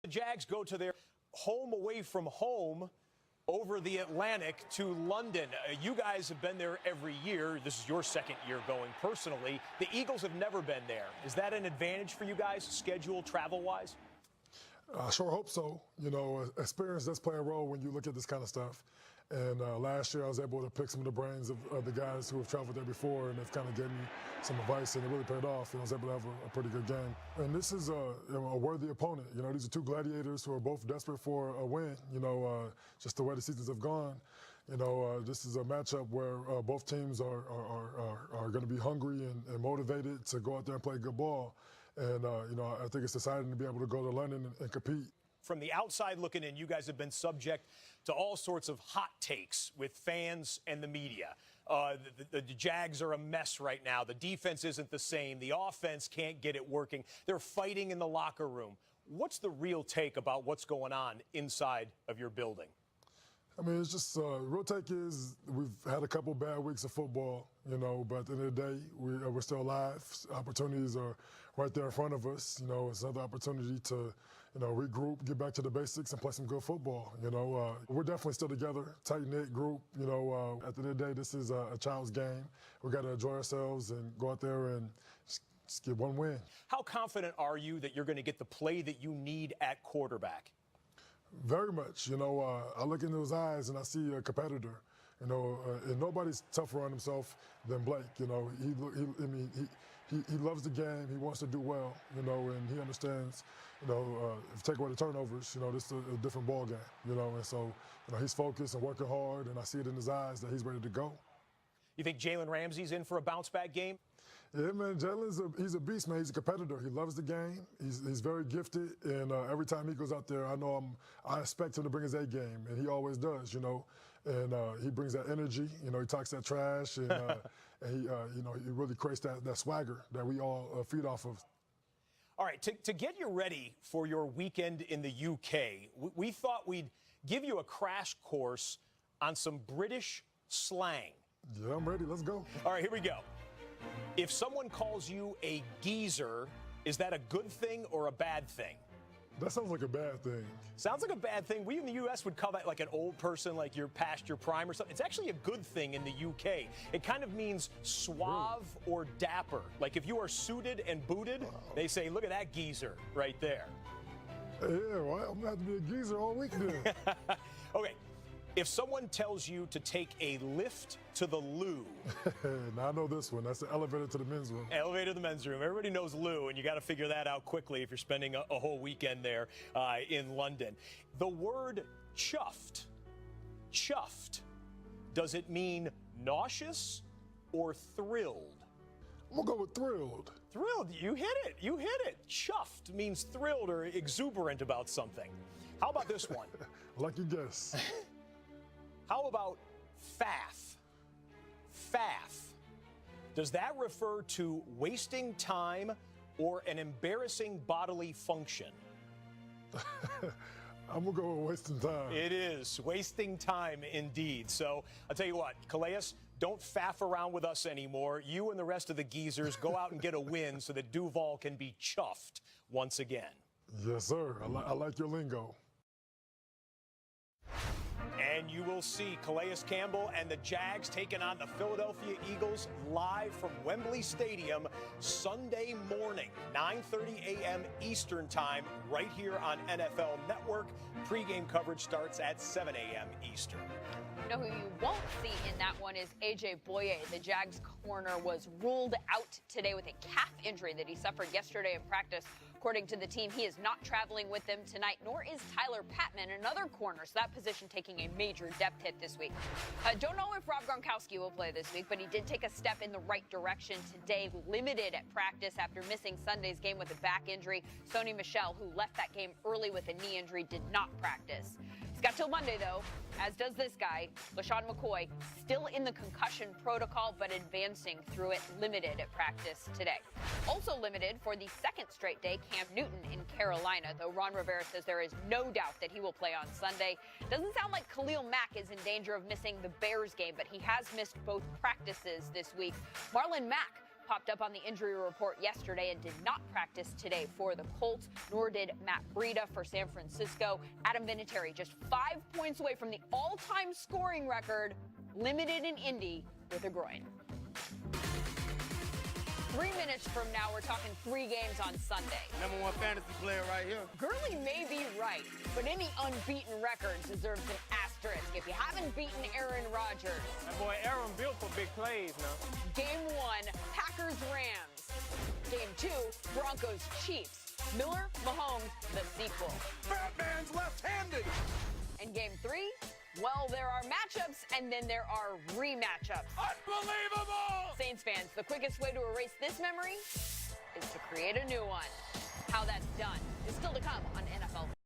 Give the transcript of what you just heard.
The Jags go to their home away from home over the Atlantic to London. You guys have been there every year. This is your second year going personally. The Eagles have never been there. Is that an advantage for you guys, schedule, travel-wise? I sure hope so. You know, experience does play a role when you look at this kind of stuff. And last year I was able to pick some of the brains of the guys who have traveled there before, and they've kind of given me some advice, and it really paid off. And I was able to have a pretty good game. And this is a worthy opponent. You know, these are two gladiators who are both desperate for a win. You know, just the way the seasons have gone. You know, this is a matchup where both teams are going to be hungry and motivated to go out there and play good ball. And, you know, I think it's exciting to be able to go to London and compete. From the outside looking in, you guys have been subject to all sorts of hot takes with fans and the media. The Jags are a mess right now. The defense isn't the same. The offense can't get it working. They're fighting in the locker room. What's the real take about what's going on inside of your building? I mean, it's just real take is we've had a couple bad weeks of football, you know, but at the end of the day, we're still alive. Opportunities are right there in front of us. You know, it's another opportunity to, you know, regroup, get back to the basics, and play some good football. You know, we're definitely still together, tight-knit group. You know, at the end of the day, this is a child's game. We got to enjoy ourselves and go out there and just get one win. How confident are you that you're going to get the play that you need at quarterback? Very much. You know, I look into his eyes and I see a competitor. You know, and nobody's tougher on himself than Blake. You know, he loves the game. He wants to do well. You know, and he understands. You know, if you take away the turnovers, you know, this is a different ball game. You know, and so you know he's focused and working hard, and I see it in his eyes that he's ready to go. You think Jalen Ramsey's in for a bounce-back game? Yeah, man, he's a beast, man. He's a competitor. He loves the game. He's very gifted, and every time he goes out there, I expect him to bring his A game, and he always does, you know. And he brings that energy. You know, he talks that trash, and, and he, you know, he really creates that swagger that we all feed off of. All right, to get you ready for your weekend in the UK, we thought we'd give you a crash course on some British slang. Yeah, I'm ready. Let's go. All right, here we go. If someone calls you a geezer, is that a good thing or a bad thing? That sounds like a bad thing. Sounds like a bad thing. We in the U.S. would call that like an old person, like you're past your prime or something. It's actually a good thing in the U.K. It kind of means suave or dapper. Like if you are suited and booted, they say, look at that geezer right there. Yeah, well, I'm going to have to be a geezer all week then. Okay. If someone tells you to take a lift to the loo. Now I know this one. That's the elevator to the men's room. Elevator to the men's room. Everybody knows loo, and you got to figure that out quickly if you're spending a whole weekend there in London. The word chuffed. Chuffed. Does it mean nauseous or thrilled? I'm going to go with thrilled. Thrilled. You hit it. You hit it. Chuffed means thrilled or exuberant about something. How about this one? Lucky guess. How about faff? Faff. Does that refer to wasting time or an embarrassing bodily function? I'm going to go with wasting time. It is. Wasting time indeed. So I'll tell you what, Calais, don't faff around with us anymore. You and the rest of the geezers go out and get a win so that Duval can be chuffed once again. Yes, sir. I like your lingo. And you will see Calais Campbell and the Jags taking on the Philadelphia Eagles live from Wembley Stadium Sunday morning, 9:30 a.m. Eastern time, right here on NFL Network. Pre-game coverage starts at 7 a.m. Eastern. You know who you won't see in that one is A.J. Boye. The Jags corner was ruled out today with a calf injury that he suffered yesterday in practice. According to the team, he is not traveling with them tonight, nor is Tyler Patman, another corner. So that position taking a major depth hit this week. Don't know if Rob Gronkowski will play this week, but he did take a step in the right direction today, limited at practice after missing Sunday's game with a back injury. Sony Michel, who left that game early with a knee injury, did not practice. He's got till Monday, though, as does this guy, LaShawn McCoy, still in the concussion protocol, but advancing through it, limited at practice today. Also limited for the second straight day, Cam Newton in Carolina, though Ron Rivera says there is no doubt that he will play on Sunday. Doesn't sound like Khalil Mack is in danger of missing the Bears game, but he has missed both practices this week. Marlon Mack popped up on the injury report yesterday and did not practice today for the Colts, nor did Matt Breida for San Francisco. Adam Vinatieri just 5 points away from the all-time scoring record, limited in Indy with a groin. 3 minutes from now, we're talking 3 games on Sunday. #1 fantasy player right here. Gurley may be right, but any unbeaten record deserves an asterisk if you haven't beaten Aaron Rodgers. That boy Aaron built for big plays now. Game 1, Packers-Rams. Game 2, Broncos-Chiefs. Miller, Mahomes, the sequel. Batman's left-handed. And Game 3, well, there are matchups and then there are rematchups. Unbelievable! Saints fans, the quickest way to erase this memory is to create a new one. How that's done is still to come on NFL.